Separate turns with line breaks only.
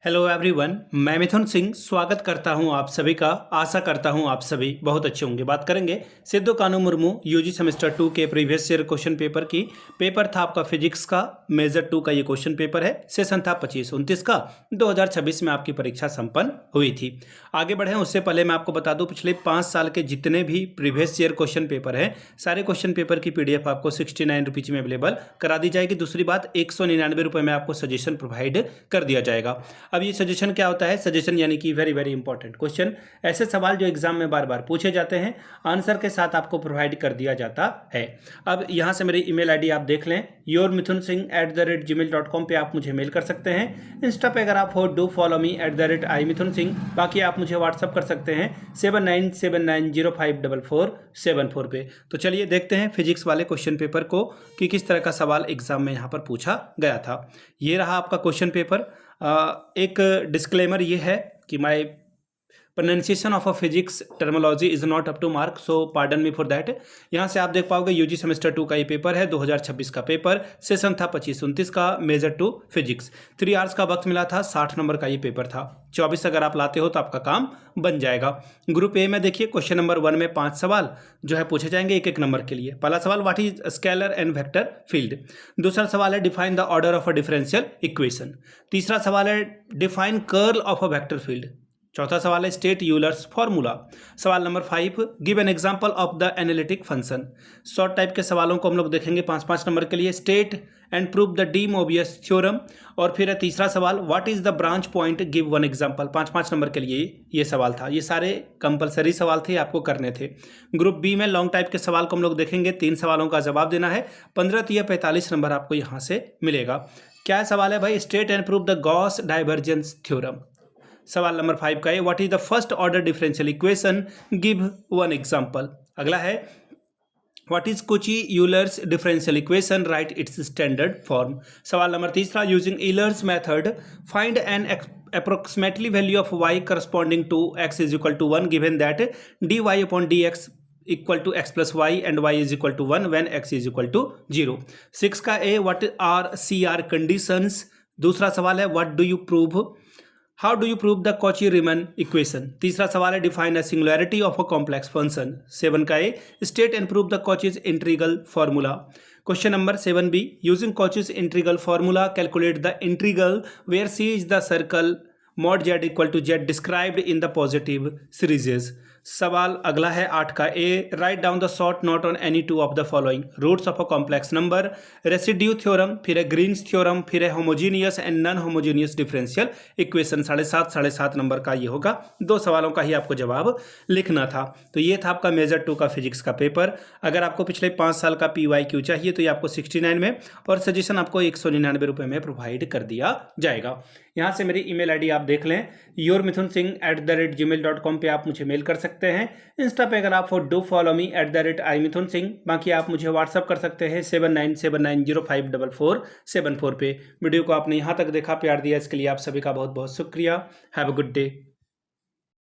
Hello everyone, मैं मिथुन सिंह स्वागत करता हूं आप सभी का। आशा करता हूं आप सभी बहुत अच्छे होंगे। बात करेंगे सिद्धू कानू मुर्मू यूजी सेमेस्टर 2 के प्रीवियस ईयर क्वेश्चन पेपर की। पेपर था आपका फिजिक्स का, मेजर 2 का ये क्वेश्चन पेपर है। सेशन था 25-29 का। 2026 में आपकी परीक्षा संपन्न हुई थी। आगे बढ़ें उससे पहले मैं आपको बता दूं, पिछले 5 साल के जितने भी प्रीवियस ईयर क्वेश्चन पेपर हैं, सारे क्वेश्चन पेपर की PDF आपको 69 रुपीज़ में अवेलेबल करा दी जाएगी। दूसरी बात, 199 रुपये में आपको सजेशन प्रोवाइड कर दिया जाएगा। अब ये सजेशन क्या होता है? सजेशन यानी कि वेरी वेरी इंपॉर्टेंट क्वेश्चन, ऐसे सवाल जो एग्जाम में बार बार पूछे जाते हैं, आंसर के साथ आपको प्रोवाइड कर दिया जाता है। अब यहाँ से मेरी ईमेल आईडी आप देख लें, yourmithunsingh@gmail.com पे आप मुझे मेल कर सकते हैं। इंस्टा पे अगर आप हो, डू फॉलो मी @imithunsingh। बाकी आप मुझे व्हाट्सअप कर सकते हैं 7979054474 पे। तो चलिए देखते हैं फिजिक्स वाले क्वेश्चन पेपर को कि किस तरह का सवाल एग्जाम में यहाँ पर पूछा गया था। ये रहा आपका क्वेश्चन पेपर। एक डिस्क्लेमर ये है कि my pronunciation of a physics terminology is not up to mark, so pardon me for that. यहाँ से आप देख पाओगे यूजी सेमेस्टर 2 का ये पेपर है, 2026 का पेपर। सेशन था 25-29 का, मेजर 2 फिजिक्स। 3 आवर्स का वक्त मिला था, 60 नंबर का ये पेपर था। 24 अगर आप लाते हो तो आपका काम बन जाएगा। ग्रुप ए में देखिए, क्वेश्चन नंबर 1 में 5 सवाल जो है पूछे जाएंगे एक एक नंबर के लिए। पहला सवाल, what is scalar and vector field. दूसरा सवाल है, define the order of a differential equation. तीसरा सवाल है, define curl of a vector field. चौथा सवाल है, स्टेट यूलर्स फॉर्मूला। सवाल number 5, give an example of the analytic function. Short type के सवालों को हम लोग देखेंगे 5-5 नंबर के लिए। State and prove the D Mobius theorem. और फिर है तीसरा सवाल, what is the branch point, give one example. 5-5 number के लिए ये सवाल था। ये सारे कंपलसरी सवाल थे, आपको करने थे। ग्रुप बी में लॉन्ग टाइप के सवाल को हम लोग देखेंगे, 3 सवालों का जवाब देना है। 15-45 नंबर आपको यहाँ से मिलेगा। क्या सवाल है भाई? State and prove the Gauss divergence theorem. सवाल नंबर 5 का है, what is the first order differential equation, give one example. अगला है, what is Cauchy Euler's differential equation, write its standard form. सवाल नंबर तीसरा, using Euler's method find an approximately value of y corresponding to x is equal to 1 given that dy upon dx equal to x plus y and y is equal to 1 when x is equal to 0। 6 का A, what are CR conditions. दूसरा सवाल है, what do you prove, how do you prove the Cauchy Riemann equation. तीसरा सवाल है, define a singularity of a complex function. 7 का A, state and prove the Cauchy's integral formula. Question number 7B, using Cauchy's integral formula calculate the integral where C is the circle mod z equal to z described in the positive series. सवाल अगला है 8 का A, right down the short note on any two of the following roots of a complex number. Residue theorem, फिर है Green's theorem, फिर है homogeneous and non homogeneous differential equation. 7.5 number का ये होगा। 2 सवालों का ही आपको जवाब लिखना था। तो ये था आपका मेजर 2 का फिजिक्स का पेपर। अगर आपको पिछले 5 साल का PYQ चाहिए तो ये आपको 69 में, और सजेशन आपको 199 रुपये में प्रोवाइड कर दिया जाएगा। यहाँ से मेरी ईमेल आईडी आप देख लें, yourmithunsingh@gmail.com पे आप मुझे मेल कर सकते हैं। इंस्टा पे अगर आप हो, डू फॉलो मी @imithunsingh। बाकी आप मुझे व्हाट्सअप कर सकते हैं 7979054474 पे। वीडियो को आपने यहाँ तक देखा, प्यार दिया, इसके लिए आप सभी का बहुत बहुत शुक्रिया। Have a good day.